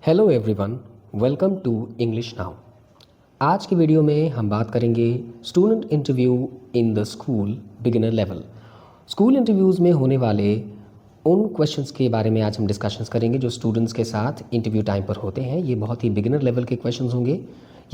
Hello everyone, welcome to English now. आज की video में हम बात करेंगे student interview in the school beginner level. School interviews में होने वाले उन क्वेश्चंस के बारे में आज हम डिस्कशंस करेंगे जो स्टूडेंट्स के साथ इंटरव्यू टाइम पर होते हैं। ये बहुत ही बिगिनर लेवल के क्वेश्चंस होंगे।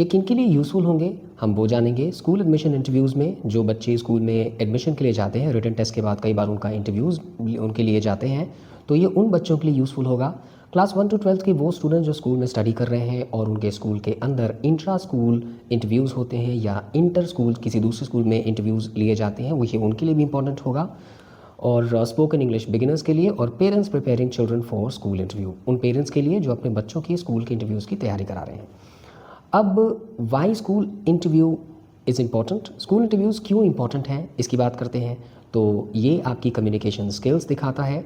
ये किन के लिए यूज़फुल होंगे हम वो जानेंगे। स्कूल एडमिशन इंटरव्यूज़ में जो बच्चे स्कूल में एडमिशन के लिए जाते हैं, रिटन टेस्ट के बाद कई बार उनका इंटरव्यूज़ उनके लिए जाते हैं, तो ये उन बच्चों के लिए यूज़फुल होगा। क्लास 1 to 12 के वो स्टूडेंट जो स्कूल में स्टडी कर रहे हैं और उनके स्कूल के अंदर इंट्रा स्कूल इंटरव्यूज़ होते हैं या इंटर स्कूल किसी दूसरे स्कूल में इंटरव्यूज़ लिए जाते हैं, वो ये उनके लिए भी इंपॉर्टेंट होगा। और स्पोकन इंग्लिश बिगिनर्स के लिए और parents preparing children for school interview, उन पेरेंट्स के लिए जो अपने बच्चों की स्कूल के इंटरव्यूज़ की तैयारी करा रहे हैं। अब why school interview is important, school interviews क्यों इंपॉर्टेंट हैं इसकी बात करते हैं। तो ये आपकी कम्युनिकेशन स्किल्स दिखाता है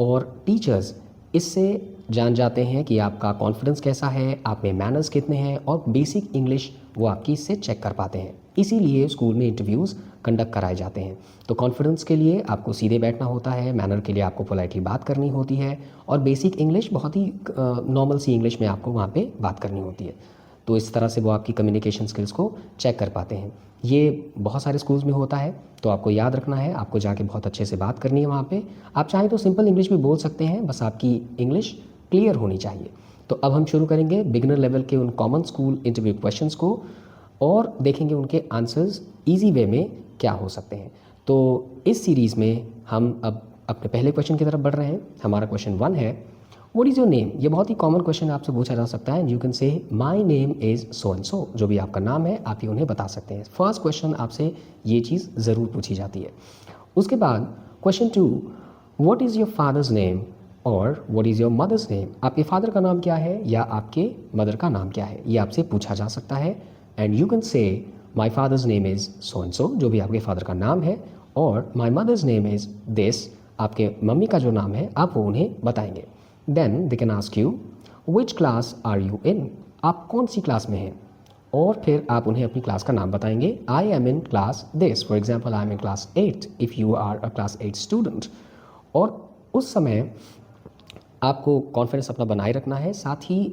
और टीचर्स इससे जान जाते हैं कि आपका कॉन्फिडेंस कैसा है, आप में मैनर्स कितने हैं और बेसिक इंग्लिश वो आपकी इससे चेक कर पाते हैं। इसीलिए स्कूल में इंटरव्यूज़ कंडक्ट कराए जाते हैं। तो कॉन्फिडेंस के लिए आपको सीधे बैठना होता है, मैनर के लिए आपको पोलाइटली बात करनी होती है और बेसिक इंग्लिश बहुत ही नॉर्मल सी इंग्लिश में आपको वहाँ पे बात करनी होती है। तो इस तरह से वो आपकी कम्युनिकेशन स्किल्स को चेक कर पाते हैं। ये बहुत सारे स्कूल्स में होता है, तो आपको याद रखना है, आपको जाके बहुत अच्छे से बात करनी है वहाँ पे। आप चाहें तो सिंपल इंग्लिश भी बोल सकते हैं, बस आपकी इंग्लिश क्लियर होनी चाहिए। तो अब हम शुरू करेंगे बिगिनर लेवल के उन कॉमन स्कूल इंटरव्यू क्वेश्चंस को और देखेंगे उनके आंसर्स ईजी वे में क्या हो सकते हैं। तो इस सीरीज़ में हम अब अपने पहले क्वेश्चन की तरफ बढ़ रहे हैं। हमारा क्वेश्चन 1 है, व्हाट इज़ योर नेम। ये बहुत ही कॉमन क्वेश्चन आपसे पूछा जा सकता है। You can say my name is so and so, जो भी आपका नाम है आप ये उन्हें बता सकते हैं। फर्स्ट क्वेश्चन आपसे ये चीज़ ज़रूर पूछी जाती है। उसके बाद question 2, what is your father's name और what is your mother's name. आपके फादर का नाम क्या है या आपके मदर का नाम क्या है, ये आपसे पूछा जा सकता है। And you can say my father's name is so and so, जो भी आपके फादर का नाम है, और my mother's name is this, आपके मम्मी का जो नाम है आप वो उन्हें बताएंगे। Then they can ask you which class are you in, आप कौन सी क्लास में हैं, और फिर आप उन्हें अपनी क्लास का नाम बताएंगे। I am in class this, for example I am in class 8 if you are a class 8 student. और उस समय आपको कॉन्फिडेंस अपना बनाए रखना है। साथ ही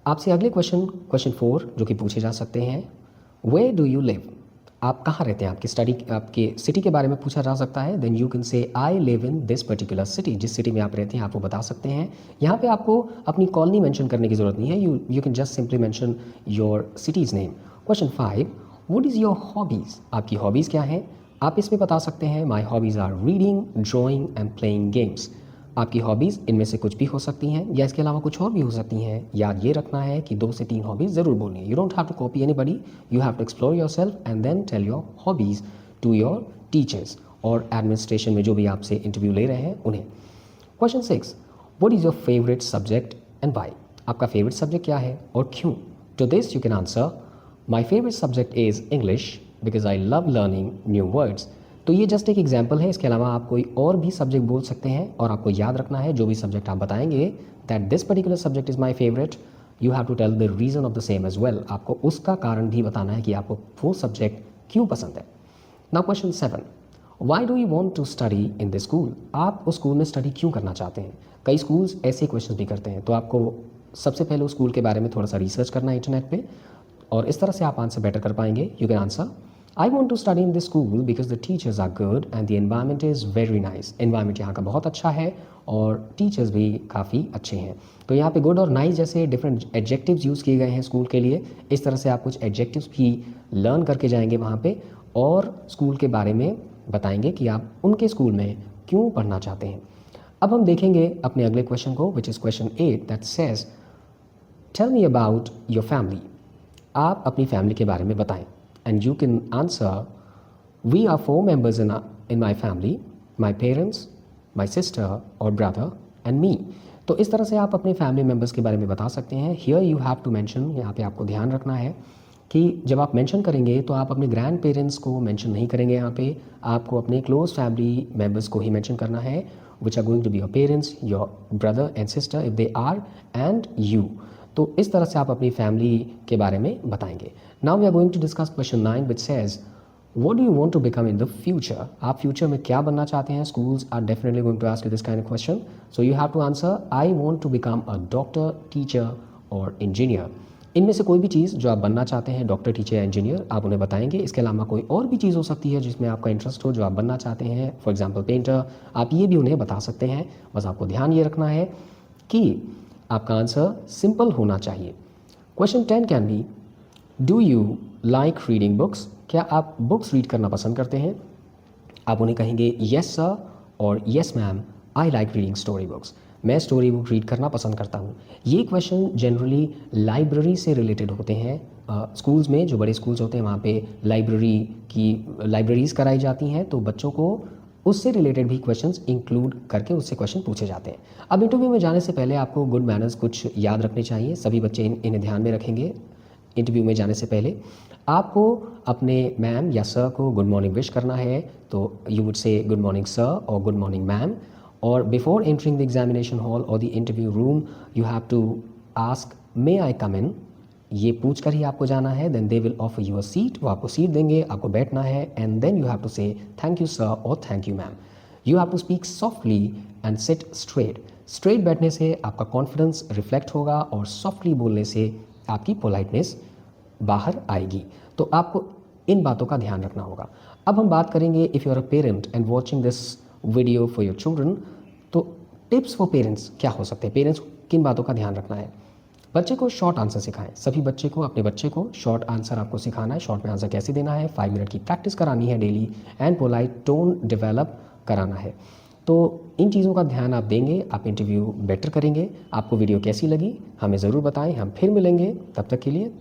आपसे अगले क्वेश्चन 4 जो कि पूछे जा सकते हैं, वेयर डू यू लिव, आप कहाँ रहते हैं, आपके सिटी के बारे में पूछा जा सकता है। Then you can say I live in this particular city, जिस सिटी में आप रहते हैं आप वो बता सकते हैं। यहाँ पे आपको अपनी कॉलोनी मेंशन करने की ज़रूरत नहीं है, you can just simply mention your city's name. Question 5, what is your hobbies, आपकी हॉबीज़ क्या हैं, आप इसमें बता सकते हैं my hobbies are reading, drawing and playing games. आपकी हॉबीज़ इनमें से कुछ भी हो सकती हैं या इसके अलावा कुछ और भी हो सकती हैं। याद ये रखना है कि 2 से 3 हॉबीज़ ज़रूर बोलनी है। You don't have to copy anybody, you have to explore yourself and then tell your hobbies to your teachers और एडमिनिस्ट्रेशन में जो भी आपसे इंटरव्यू ले रहे हैं उन्हें। Question 6, what is your favourite subject and why, आपका फेवरेट सब्जेक्ट क्या है और क्यों। To this you can answer my favourite subject is English because I love learning new words. तो ये जस्ट एक एग्जाम्पल है, इसके अलावा आप कोई और भी सब्जेक्ट बोल सकते हैं और आपको याद रखना है जो भी सब्जेक्ट आप बताएंगे that this particular subject is my favourite, you have to tell the reason of the same as well, आपको उसका कारण भी बताना है कि आपको वो सब्जेक्ट क्यों पसंद है। Now question 7, why do you want to study in this school, आप उस स्कूल में स्टडी क्यों करना चाहते हैं। कई स्कूल्स ऐसे क्वेश्चन भी करते हैं, तो आपको सबसे पहले उस स्कूल के बारे में थोड़ा सा रिसर्च करना है इंटरनेट पे और इस तरह से आप आंसर बेटर कर पाएंगे। You can answer I want to study in this school because the teachers are good and the environment is very nice, environment यहाँ का बहुत अच्छा है और टीचर्स भी काफ़ी अच्छे हैं। तो यहाँ पे गुड और नाइस जैसे डिफरेंट एडजेक्टिव्स यूज़ किए गए हैं स्कूल के लिए। इस तरह से आप कुछ एडजेक्टिव्स भी लर्न करके जाएंगे वहाँ पे और स्कूल के बारे में बताएंगे कि आप उनके स्कूल में क्यों पढ़ना चाहते हैं। अब हम देखेंगे अपने अगले क्वेश्चन को, which is question 8 that says tell me about your family, आप अपनी फैमिली के बारे में बताएं। And you can answer we are 4 members in my family, my parents, my sister और ब्रदर एंड मी। तो इस तरह से आप अपने फैमिली मेम्बर्स के बारे में बता सकते हैं। Here you have to mention, यहाँ पे आपको ध्यान रखना है कि जब आप मेंशन करेंगे तो आप अपने ग्रैंड पेरेंट्स को मेंशन नहीं करेंगे। यहाँ पे आपको अपने क्लोज फैमिली मेम्बर्स को ही मेंशन करना है, which are going to be your parents, your brother and sister if they are, and you. तो इस तरह से आप अपनी फैमिली के बारे में बताएंगे। Now we are going to discuss question 9 which says what do you want to become in the future, आप फ्यूचर में क्या बनना चाहते हैं। Schools are definitely going to ask you this kind of question, so you have to answer I want to become a doctor, teacher और engineer. इनमें से कोई भी चीज़ जो आप बनना चाहते हैं, डॉक्टर, टीचर या इंजीनियर, आप उन्हें बताएंगे। इसके अलावा कोई और भी चीज़ हो सकती है जिसमें आपका इंटरेस्ट हो, जो आप बनना चाहते हैं, फॉर एग्जांपल पेंटर, आप ये भी उन्हें बता सकते हैं। बस आपको ध्यान ये रखना है कि आपका आंसर सिंपल होना चाहिए। Question 10 can be, do you like reading books? क्या आप बुक्स रीड करना पसंद करते हैं? आप उन्हें कहेंगे येस सर और yes ma'am, I like reading story books. मैं स्टोरी बुक रीड करना पसंद करता हूँ। ये क्वेश्चन जनरली लाइब्रेरी से रिलेटेड होते हैं। स्कूल्स में, जो बड़े स्कूल्स होते हैं, वहाँ पे लाइब्रेरीज़ कराई जाती हैं, तो बच्चों को उससे रिलेटेड भी क्वेश्चंस इंक्लूड करके उससे क्वेश्चन पूछे जाते हैं। अब इंटरव्यू में जाने से पहले आपको गुड मैनर्स कुछ याद रखने चाहिए। सभी बच्चे इन्हें ध्यान में रखेंगे। इंटरव्यू में जाने से पहले आपको अपने मैम या सर को गुड मॉर्निंग विश करना है, तो you would say good morning sir और गुड मॉर्निंग मैम। और before entering the examination hall और the interview room, you have to ask may I come in. ये पूछ कर ही आपको जाना है। Then they will offer you a seat, वो आपको सीट देंगे, आपको बैठना है। And then you have to say thank you sir और thank you ma'am. You have to speak softly and sit straight. Straight बैठने से आपका कॉन्फिडेंस रिफ्लेक्ट होगा और सॉफ्टली बोलने से आपकी पोलाइटनेस बाहर आएगी। तो आपको इन बातों का ध्यान रखना होगा। अब हम बात करेंगे, if you are a parent and watching this video for your children, तो टिप्स फॉर पेरेंट्स क्या हो सकते हैं? पेरेंट्स किन बातों का ध्यान रखना है? बच्चे को शॉर्ट आंसर सिखाएं। सभी बच्चे को, अपने बच्चे को शॉर्ट आंसर आपको सिखाना है। शॉर्ट में आंसर कैसे देना है, 5 मिनट की प्रैक्टिस करानी है daily, and polite tone develop कराना है। तो इन चीज़ों का ध्यान आप देंगे, आप इंटरव्यू बेटर करेंगे। आपको वीडियो कैसी लगी हमें ज़रूर बताएं। हम फिर मिलेंगे, तब तक के लिए